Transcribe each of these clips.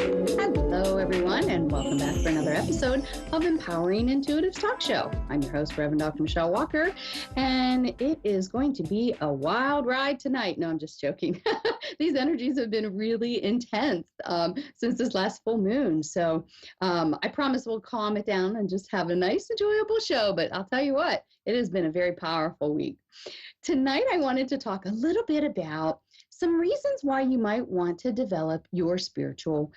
Hello, everyone, and welcome back for another episode of Empowering Intuitives Talk Show. I'm your host, Reverend Dr. Michelle Walker, and it is going to be a wild ride tonight. No, I'm just joking. These energies have been really intense since this last full moon. So I promise we'll calm it down and just have a nice, enjoyable show. But I'll tell you what, it has been a very powerful week. Tonight, I wanted to talk a little bit about some reasons why you might want to develop your spiritual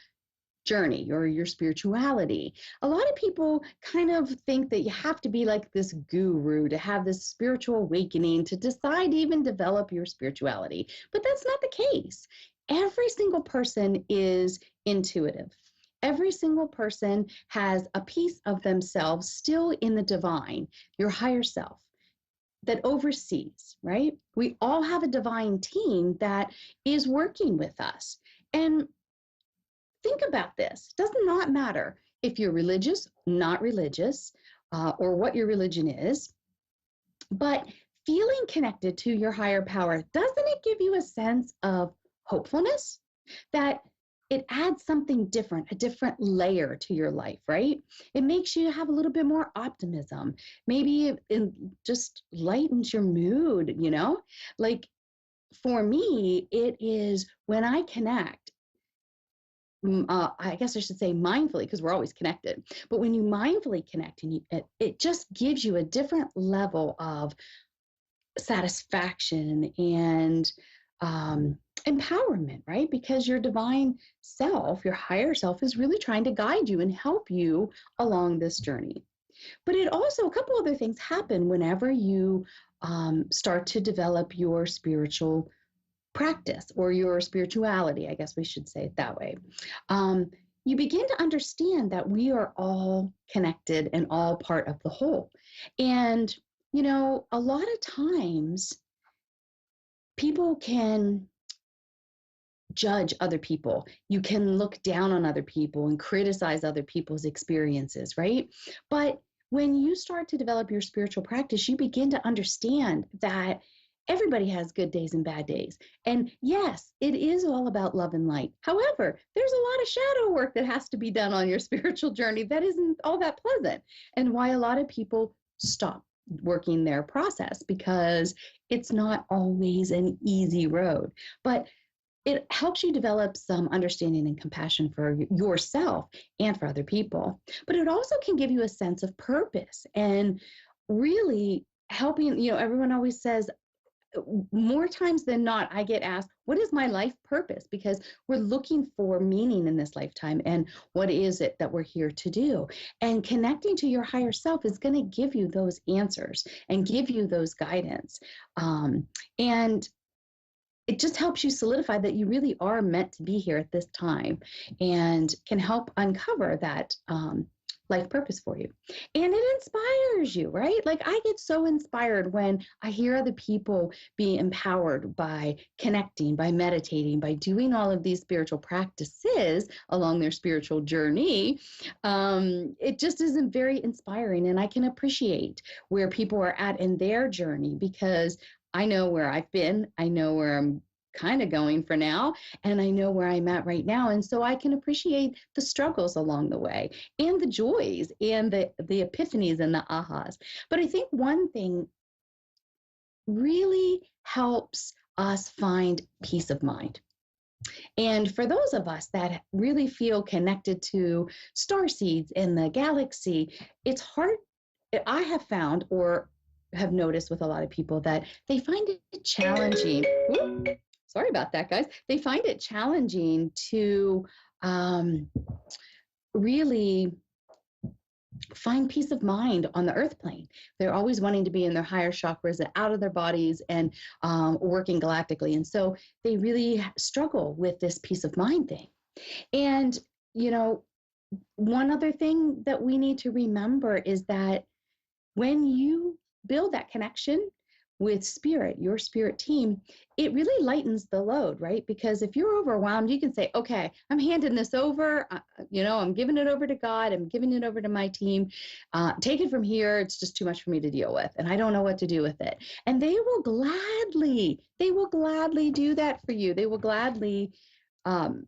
journey or your spirituality. A lot of people kind of think that you have to be like this guru to have this spiritual awakening to decide to even develop your spirituality. But that's not the case. Every single person is intuitive. Every single person has a piece of themselves still in the divine, your higher self, that oversees, right? We all have a divine team that is working with us. And think about this. It does not matter if you're religious, not religious, or what your religion is, but feeling connected to your higher power, doesn't it give you a sense of hopefulness? That it adds something different, a different layer to your life, right? It makes you have a little bit more optimism. Maybe it just lightens your mood, you know? Like for me, it is when I connect. I guess I should say mindfully, because we're always connected. But when you mindfully connect, and it just gives you a different level of satisfaction and empowerment, right? Because your divine self, your higher self, is really trying to guide you and help you along this journey. But it also, a couple other things happen whenever you start to develop your spiritual practice or your spirituality, I guess we should say it that way. You begin to understand that we are all connected and all part of the whole. And, you know, a lot of times people can judge other people. You can look down on other people and criticize other people's experiences, right? But when you start to develop your spiritual practice, you begin to understand that everybody has good days and bad days. And yes, it is all about love and light. However, there's a lot of shadow work that has to be done on your spiritual journey that isn't all that pleasant, and why a lot of people stop working their process because it's not always an easy road. But it helps you develop some understanding and compassion for yourself and for other people. But it also can give you a sense of purpose and really helping, you know, everyone always says, more times than not, I get asked, what is my life purpose? Because we're looking for meaning in this lifetime, and what is it that we're here to do? And connecting to your higher self is going to give you those answers and give you those guidance. And it just helps you solidify that you really are meant to be here at this time, and can help uncover that life purpose for you. And it inspires you, right? Like I get so inspired when I hear other people being empowered by connecting, by meditating, by doing all of these spiritual practices along their spiritual journey. It just isn't very inspiring. And I can appreciate where people are at in their journey, because I know where I've been. I know where I'm kind of going for now, and I know where I'm at right now. And so I can appreciate the struggles along the way, and the joys, and the epiphanies and the ahas. But I think one thing really helps us find peace of mind. And for those of us that really feel connected to star seeds in the galaxy, it's hard. I have found, or have noticed with a lot of people, that they find it challenging. Sorry about that, guys. They find it challenging to really find peace of mind on the earth plane. They're always wanting to be in their higher chakras and out of their bodies and working galactically. And so they really struggle with this peace of mind thing. And, you know, one other thing that we need to remember is that when you build that connection with spirit, your spirit team, it really lightens the load, right? Because if you're overwhelmed, you can say, okay, I'm handing this over. I'm giving it over to God. I'm giving it over to my team. Take it from here. It's just too much for me to deal with, and I don't know what to do with it. And they will gladly do that for you. They will gladly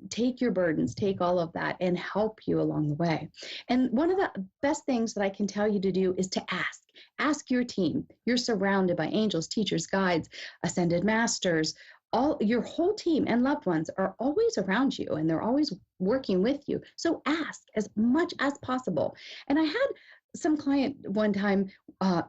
take your burdens, take all of that, and help you along the way. And one of the best things that I can tell you to do is to ask. Ask your team. You're surrounded by angels, teachers, guides, ascended masters. All your whole team and loved ones are always around you, and they're always working with you. So ask as much as possible. And I had some client one time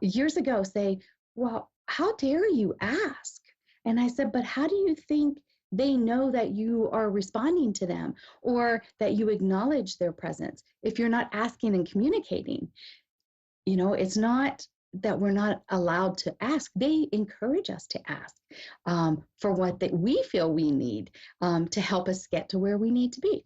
years ago say, "Well, how dare you ask?" And I said, "But how do you think they know that you are responding to them or that you acknowledge their presence if you're not asking and communicating?" It's not that we're not allowed to ask. They encourage us to ask for what that we feel we need to help us get to where we need to be.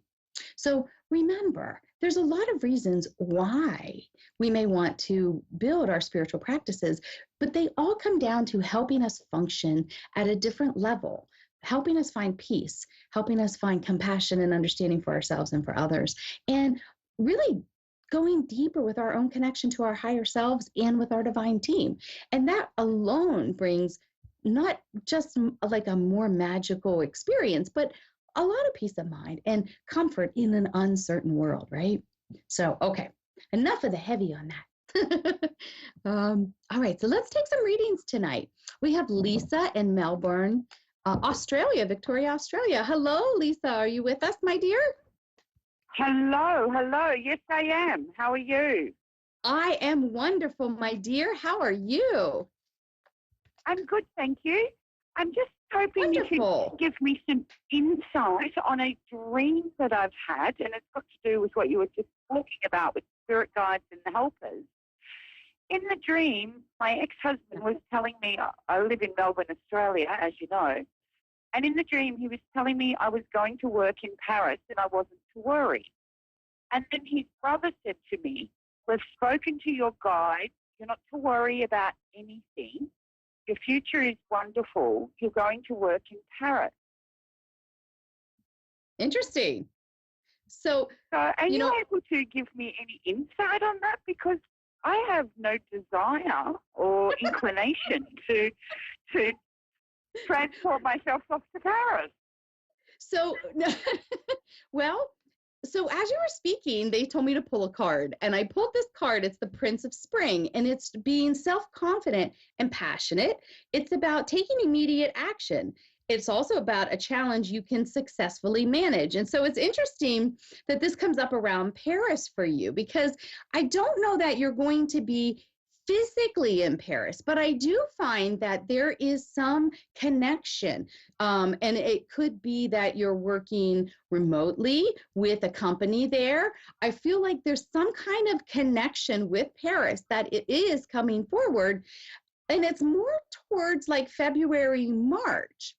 So remember, there's a lot of reasons why we may want to build our spiritual practices, but they all come down to helping us function at a different level, helping us find peace, helping us find compassion and understanding for ourselves and for others, and really going deeper with our own connection to our higher selves and with our divine team. And that alone brings not just like a more magical experience, but a lot of peace of mind and comfort in an uncertain world, right? So, okay, enough of the heavy on that. All right, so let's take some readings tonight. We have Lisa in Melbourne, Australia, Victoria, Australia. Hello, Lisa. Are you with us, my dear? Hello. Yes, I am. How are you? I am wonderful, my dear. How are you? I'm good, thank you. I'm just hoping you Wonderful. could give me some insight on a dream that I've had, and it's got to do with what you were just talking about with spirit guides and the helpers. In the dream, my ex-husband was telling me, I live in Melbourne, Australia, as you know, and in the dream he was telling me I was going to work in Paris and I wasn't to worry. And then his brother said to me, "We've spoken to your guide. You're not to worry about anything. Your future is wonderful. You're going to work in Paris." Interesting. So are you able to give me any insight on that? Because I have no desire or inclination to transport myself off to Paris. So, well, so as you were speaking, they told me to pull a card, and I pulled this card. It's the Prince of Spring, and it's being self-confident and passionate. It's about taking immediate action. It's also about a challenge you can successfully manage. And so it's interesting that this comes up around Paris for you, because I don't know that you're going to be physically in Paris, but I do find that there is some connection. And it could be that you're working remotely with a company there. I feel like there's some kind of connection with Paris that it is coming forward. And it's more towards like February, March.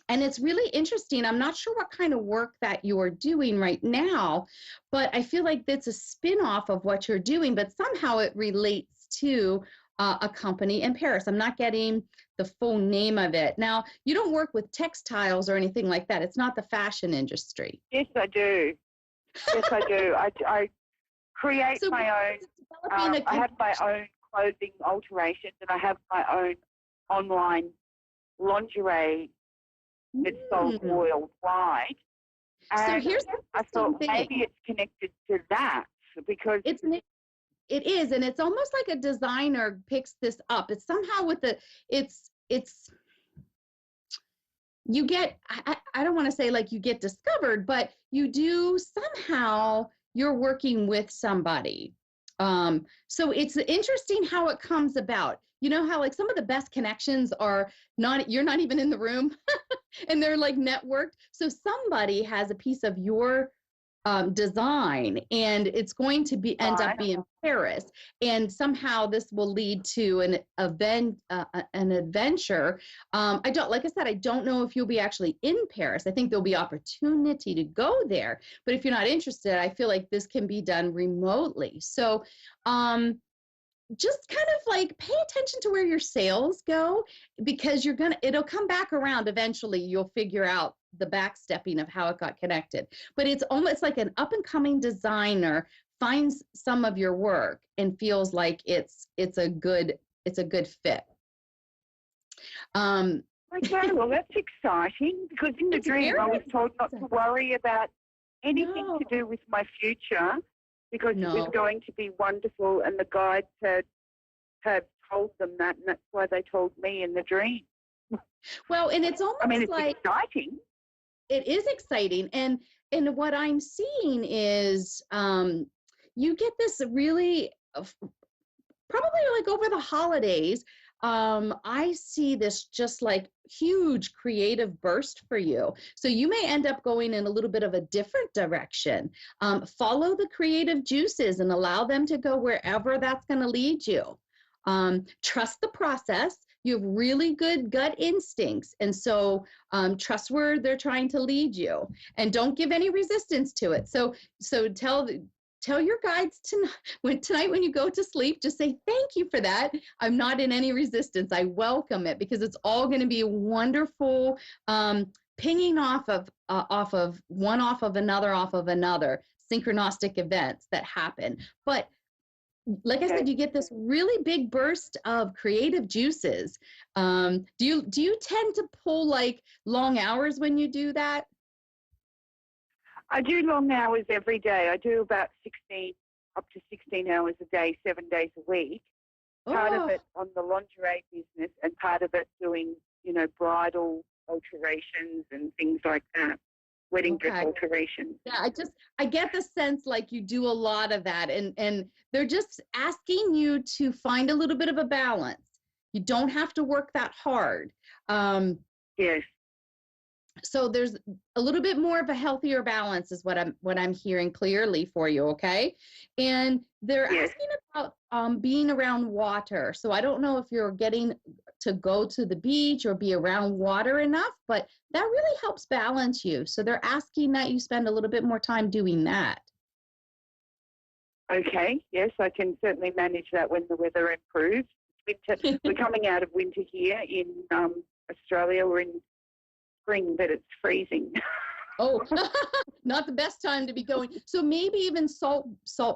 And it's really interesting. I'm not sure what kind of work that you're doing right now, but I feel like that's a spin-off of what you're doing, but somehow it relates to a company in Paris. I'm not getting the full name of it. Now, you don't work with textiles or anything like that. It's not the fashion industry. Yes, I do. Yes, I do. I create my own. I have my own clothing alterations, and I have my own online lingerie that's sold worldwide. And so here's I thought maybe it's connected to that, because it is, and it's almost like a designer picks this up. It's somehow with the it's you get, I don't want to say like you get discovered, but you do somehow, you're working with somebody. So it's interesting how it comes about. You know how like some of the best connections are not, you're not even in the room and they're like networked. So somebody has a piece of your design, and it's going to be end up being Paris, and somehow this will lead to an event, an adventure. I don't, like I said, I don't know if you'll be actually in Paris. I think there'll be opportunity to go there, but if you're not interested, I feel like this can be done remotely. So just kind of like pay attention to where your sales go, because it'll come back around eventually. You'll figure out the backstepping of how it got connected. But it's almost like an up and coming designer finds some of your work and feels like it's a good fit. Okay, well, that's exciting because in the It's dream I very was told not to exciting. worry about anything No, to do with my future because it was no. going to be wonderful and the guides had told them that, and that's why they told me in the dream. Well, and it's I mean, almost it's like exciting. it is exciting, and what I'm seeing is you get this really probably like over the holidays. I see this just like huge creative burst for you. So you may end up going in a little bit of a different direction. Follow the creative juices and allow them to go wherever that's going to lead you. Trust the process. You have really good gut instincts. And so trust where they're trying to lead you and don't give any resistance to it. So tell your guides tonight when you go to sleep, just say thank you for that. I'm not in any resistance. I welcome it because it's all going to be wonderful, pinging off of one off of another synchronistic events that happen. But like I Okay. said, you get this really big burst of creative juices. Do you tend to pull like long hours when you do that? I do long hours every day. I do about 16, up to 16 hours a day, 7 days a week. Part of Oh, it on the lingerie business and part of it doing, bridal alterations and things like that, wedding dress okay. alterations. Yeah, I get the sense like you do a lot of that, and they're just asking you to find a little bit of a balance. You don't have to work that hard. Um, Yes. so there's a little bit more of a healthier balance is what I'm hearing clearly for you, okay? And they're Yes. asking about being around water. So I don't know if you're getting to go to the beach or be around water enough, but that really helps balance you. So they're asking that you spend a little bit more time doing that. Okay. Yes, I can certainly manage that when the weather improves. Winter. We're coming out of winter here in Australia. We're in spring, but it's freezing. Oh, not the best time to be going. So maybe even salt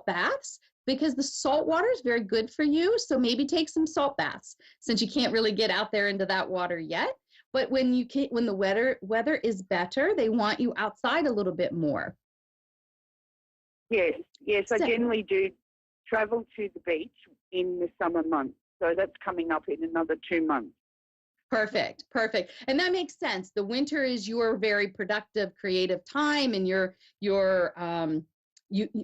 baths because the salt water is very good for you. So maybe take some salt baths since you can't really get out there into that water yet. But when the weather is better, they want you outside a little bit more. Yes. Yes, I So, generally do travel to the beach in the summer months. So that's coming up in another 2 months. perfect. And that makes sense. The winter is your very productive, creative time and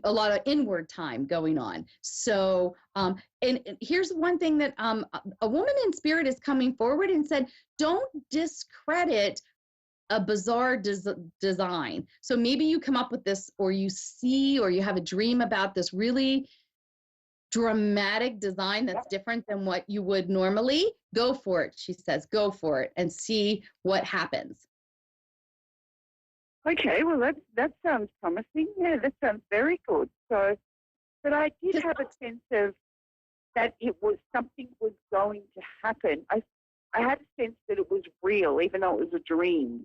a lot of inward time going on. So, and here's one thing that a woman in spirit is coming forward and said, don't discredit a bizarre design. So maybe you come up with this, or you see, or you have a dream about this really dramatic design that's different than what you would normally. Go for it, she says. Go for it and see what happens. Okay, well that sounds promising. Yeah, that sounds very good. So, but I did have a sense of that it was something was going to happen. I had a sense that it was real, even though it was a dream.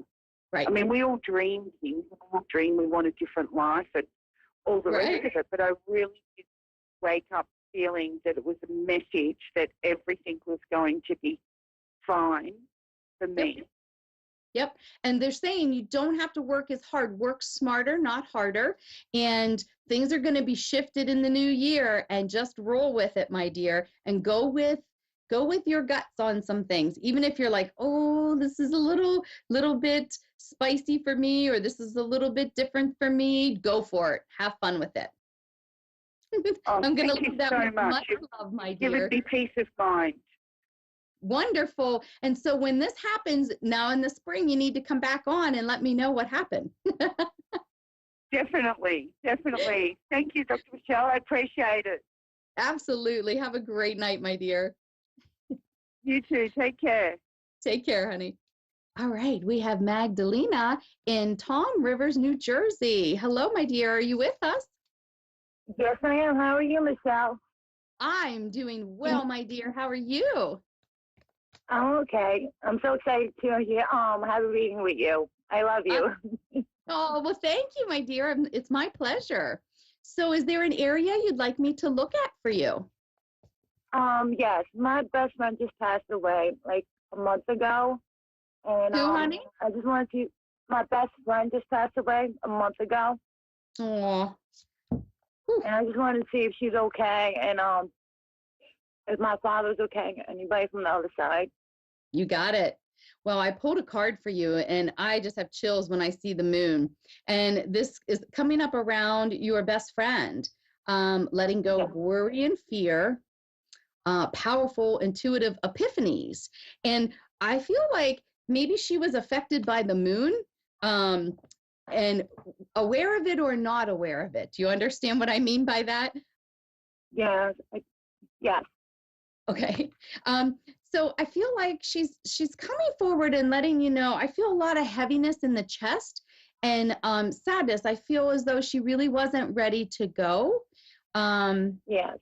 Right. I mean, we all dream things. We all dream we want a different life and all the rest of it. But I really did wake up feeling that it was a message that everything was going to be fine for me. Yep. And they're saying you don't have to work as hard, work smarter, not harder. And things are going to be shifted in the new year, and just roll with it, my dear, and go with your guts on some things. Even if you're like, oh, this is a little bit spicy for me, or this is a little bit different for me, go for it. Have fun with it. Oh, I'm going to thank you leave that so with much. much love, my You've given dear. me peace of mind. Wonderful. And so when this happens now in the spring, you need to come back on and let me know what happened. Definitely. Thank you, Dr. Michelle. I appreciate it. Absolutely. Have a great night, my dear. You too. Take care. Take care, honey. All right. We have Magdalena in Tom Rivers, New Jersey. Hello, my dear. Are you with us? Yes, I am. How are you, Michelle? I'm doing well, my dear. How are you? I'm okay. I'm so excited to hear have a reading with you. I love you. Oh, well, thank you, my dear. It's my pleasure. So is there an area you'd like me to look at for you? Yes, my best friend just passed away like a month ago, And Who, honey? I just wanted to. My best friend just passed away a month ago, Oh, and I just wanted to see if she's okay, and if my father's okay. Anybody from the other side? you got it. Well, I pulled a card for you, and I just have chills when I see the moon. And this is coming up around your best friend, letting go of worry and fear, powerful, intuitive epiphanies. And I feel like maybe she was affected by the moon, and aware of it or not aware of it. Do you understand what I mean by that? Yes. Yes. Okay. So I feel like she's coming forward and letting you know. I feel a lot of heaviness in the chest and sadness. I feel as though she really wasn't ready to go. Yes.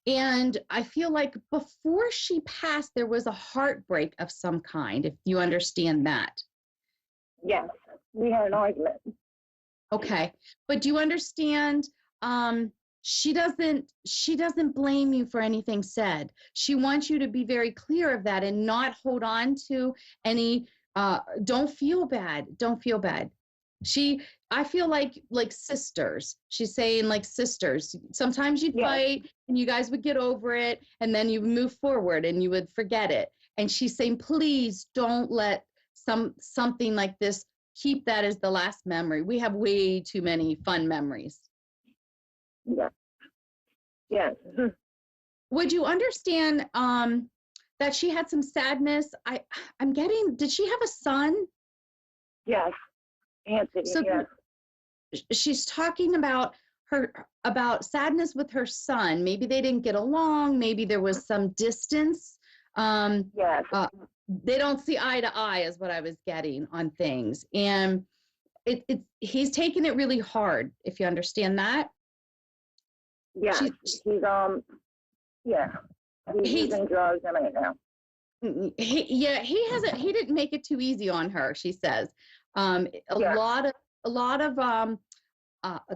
And I feel like before she passed, there was a heartbreak of some kind, if you understand that. Yes. We had an argument. Okay. But do you understand? She doesn't blame you for anything said. She wants you to be very clear of that and not hold on to any, don't feel bad. Don't feel bad. I feel like sisters. She's saying like sisters. Sometimes you'd fight and you guys would get over it and then you move forward and you would forget it. And she's saying, please don't let something like this keep that as the last memory. We have way too many fun memories. Yes. Yes. Would you understand that she had some sadness? I'm getting, did she have a son? Yes. Anthony, So yes. she's talking about sadness with her son. Maybe they didn't get along. Maybe there was some distance. Yes. They don't see eye to eye is what I was getting on things. And he's taking it really hard, if you understand that. Yeah. He's using drugs right now. He didn't make it too easy on her, she says. A lot of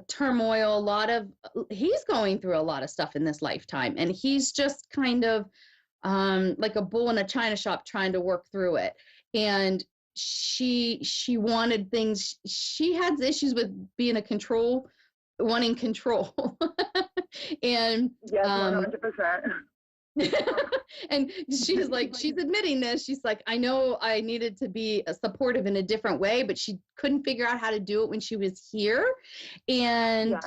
turmoil, he's going through a lot of stuff in this lifetime, and he's just kind of like a bull in a china shop trying to work through it. And she wanted things. She had issues with being wanting control. And yes, 100%. and she's admitting this. She's like, I know I needed to be supportive in a different way, but she couldn't figure out how to do it when she was here. And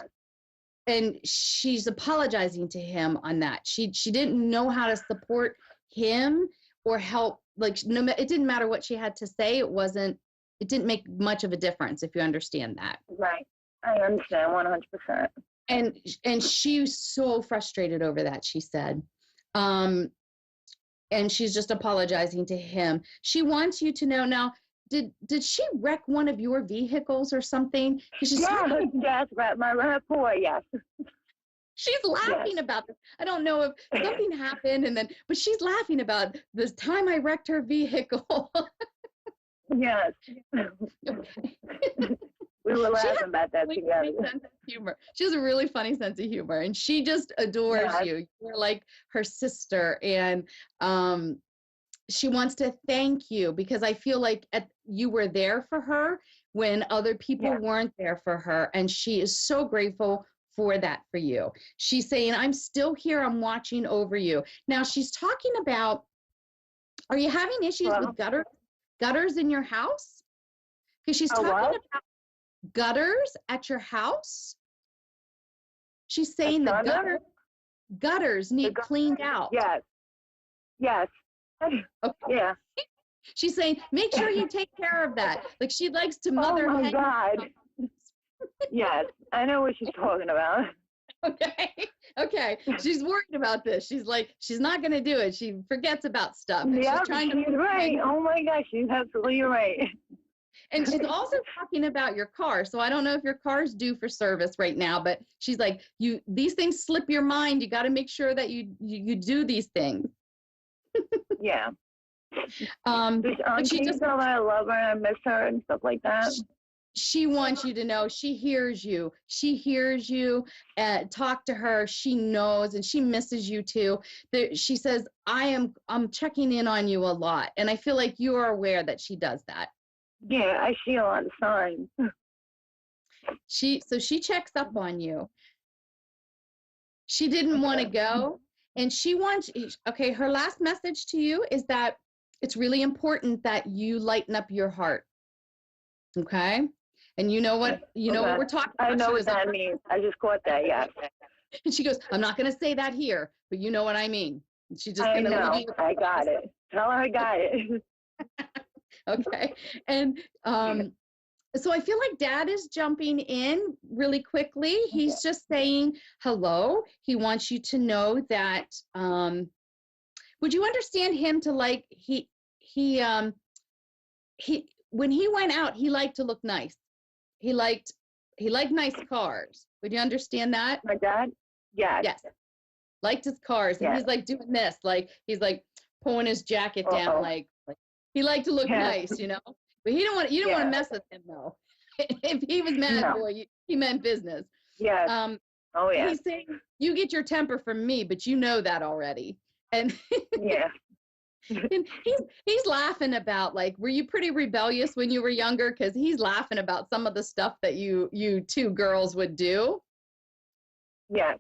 and she's apologizing to him on that. She didn't know how to support him or help. Like, it didn't matter what she had to say. It didn't make much of a difference, if you understand that. Right. I understand 100%. And she was so frustrated over that, she said. And she's just apologizing to him. She wants you to know now, did she wreck one of your vehicles or something? Yes, my RAV4, yes. She's laughing about this. I don't know if something happened but she's laughing about this time I wrecked her vehicle. Yes. Okay. We were laughing about that together. Sense of humor. She has a really funny sense of humor, and she just adores you. You're like her sister, and she wants to thank you because I feel like you were there for her when other people weren't there for her, and she is so grateful for that for you. She's saying, I'm still here. I'm watching over you. Now, she's talking about, are you having issues with gutters in your house? Because she's talking about gutters at your house. She's saying the gutters need cleaned out. Yes. Okay. Yeah. She's saying, make sure you take care of that. Like, she likes to mother. Oh my God. Yes, I know what she's talking about. Okay. She's worried about this. She's like, she's not going to do it. She forgets about stuff. Yeah, she's right. Oh my gosh, she's absolutely right. And she's also talking about your car. So I don't know if your car's due for service right now, but she's like, these things slip your mind. You got to make sure that you do these things. Yeah. But she just know that I love her and I miss her and stuff like that. she wants you to know she hears you. She hears you. Talk to her. She knows, and she misses you too. She says, I'm checking in on you a lot. And I feel like you are aware that she does that. Yeah, I see a lot of signs. So she checks up on you. She didn't want to go, and she wants, okay, her last message to you is that it's really important that you lighten up your heart. Okay? And you know what we're talking about. I know what that means. I just caught that, yes. And she goes, I'm not going to say that here, but you know what I mean. And she's just going to leave you. I got it. Tell her I got it. Okay. And so I feel like Dad is jumping in really quickly. He's just saying hello. He wants you to know that, would you understand him to like, when he went out, he liked to look nice. He liked nice cars. Would you understand that? My dad? Yes. Yes. Liked his cars. And he's like doing this, like he's like pulling his jacket down, like he liked to look nice, you know. But you don't want to mess with him though. If he was mad, boy, he meant business. Yeah. Oh yeah. He's saying you get your temper from me, but you know that already. And yeah. And he's laughing about, like, were you pretty rebellious when you were younger? Because he's laughing about some of the stuff that you two girls would do. Yeah.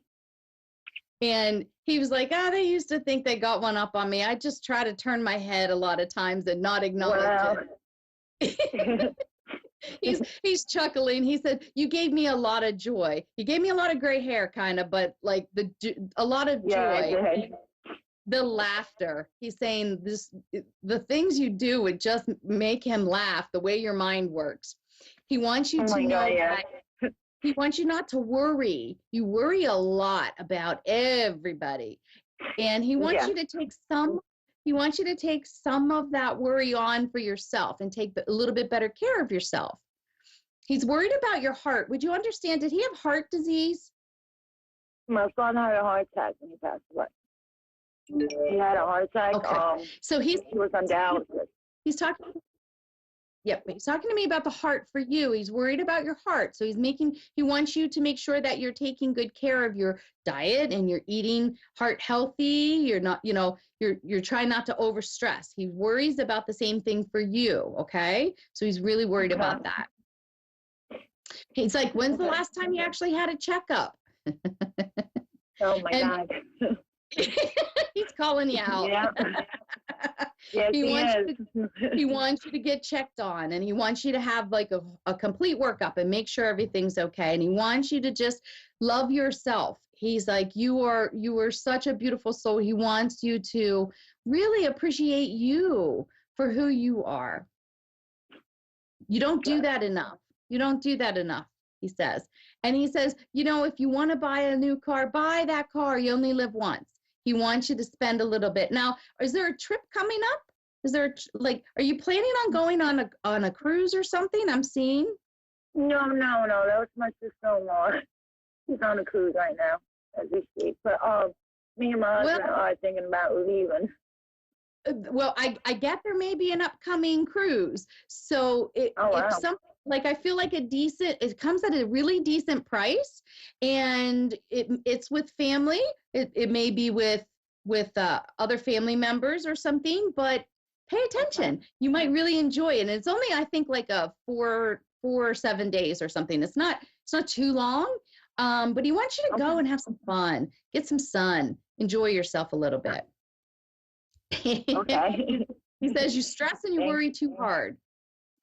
And he was like, they used to think they got one up on me. I just try to turn my head a lot of times and not acknowledge it. He's chuckling. He said, you gave me a lot of joy. You gave me a lot of gray hair, kind of, but like a lot of joy. The laughter. He's saying the things you do would just make him laugh, the way your mind works. He wants you to know that he wants you not to worry. You worry a lot about everybody. And he wants you to take some of that worry on for yourself and take a little bit better care of yourself. He's worried about your heart. Would you understand? Did he have heart disease? My father had a heart attack when he passed away. He had a heart attack. Okay. So he was on dialysis. He's talking to me about the heart for you. He's worried about your heart. So he wants you to make sure that you're taking good care of your diet and you're eating heart healthy. You're not, you're trying not to overstress. He worries about the same thing for you. Okay. So he's really worried about that. He's like, when's the last time you actually had a checkup? Oh my God. He's calling you out. Yeah. Yes, he wants you to get checked on, and he wants you to have like a complete workup and make sure everything's okay. And he wants you to just love yourself. He's like, you are such a beautiful soul. He wants you to really appreciate you for who you are. You don't do that enough. You don't do that enough, he says. And he says, if you want to buy a new car, buy that car. You only live once. He wants you to spend a little bit. Now, is there a trip coming up? Is there are you planning on going on a cruise or something? I'm seeing. No. That was my sister-in-law. She's on a cruise right now as we speak. But me and my husband are thinking about leaving. Well, I get there may be an upcoming cruise. So if something, I feel like it comes at a really decent price, and it's with family. It may be with other family members or something, but pay attention. You might really enjoy it. And it's only, I think, like a 4 or 7 days or something. It's not too long. But he wants you to go and have some fun, get some sun, enjoy yourself a little bit. Okay. He says you stress and you worry too hard.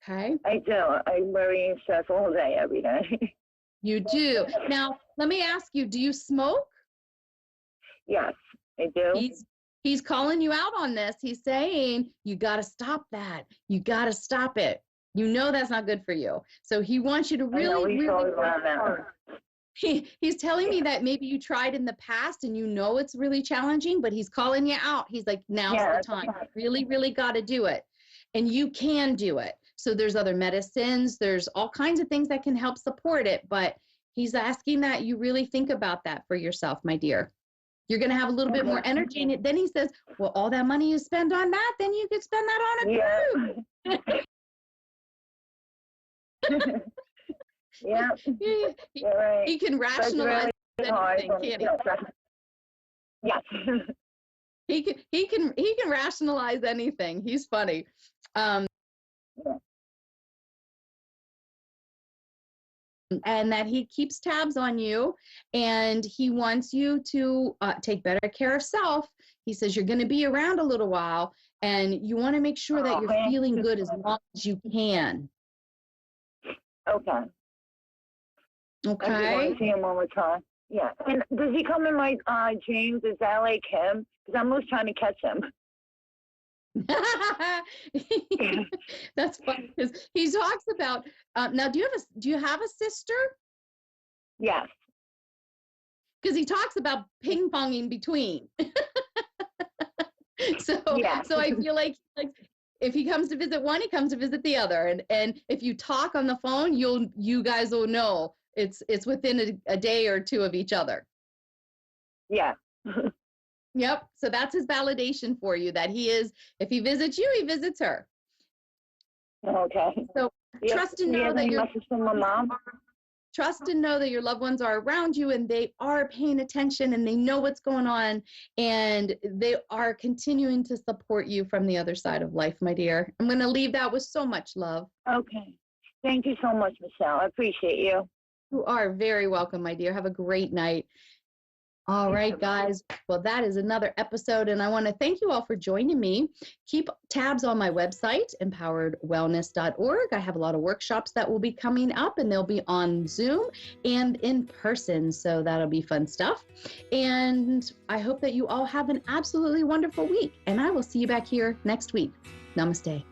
Okay. I do. I worry and stress all day, every day. You do. Now, let me ask you, do you smoke? Yes, I do. He's calling you out on this. He's saying, you got to stop that. You got to stop it. You know that's not good for you. So he wants you to really He's telling me that maybe you tried in the past and it's really challenging, but he's calling you out. He's like, now's the time. You really, really got to do it. And you can do it. So there's other medicines. There's all kinds of things that can help support it. But he's asking that you really think about that for yourself, my dear. You're going to have a little bit more energy. And then he says, well, all that money you spend on that, then you could spend that on a cruise. Yeah, he, you're right. he can But it's rationalize really hard. anything, can't he? Yes. He can rationalize anything. He's funny. Um, Yeah. and that he keeps tabs on you, and he wants you to take better care of self. He says you're going to be around a little while, and you want to make sure that you're Okay. feeling good as long as you can. Okay. I just want Okay. to see him one more time. Yeah. And does he come in my dreams? Is that like him? Because I'm always trying to catch him. That's funny because he talks about. Now, do you have a sister? Yes. Because he talks about ping ponging between. So Yeah. so I feel like if he comes to visit one, he comes to visit the other, and if you talk on the phone, you guys will know it's within a day or two of each other. Yeah. Yep. So that's his validation for you that he is. If he visits you, he visits her. Okay. So Yes. trust and know that any your message from my mom? trust and know that your loved ones are around you and they are paying attention and they know what's going on and they are continuing to support you from the other side of life, my dear. I'm going to leave that with so much love. Okay. Thank you so much, Michelle. I appreciate you. You are very welcome, my dear. Have a great night. All right, guys. Well, that is another episode, and I want to thank you all for joining me. Keep tabs on my website, empoweredwellness.org. I have a lot of workshops that will be coming up, and they'll be on Zoom and in person, so that'll be fun stuff. And I hope that you all have an absolutely wonderful week, and I will see you back here next week. Namaste.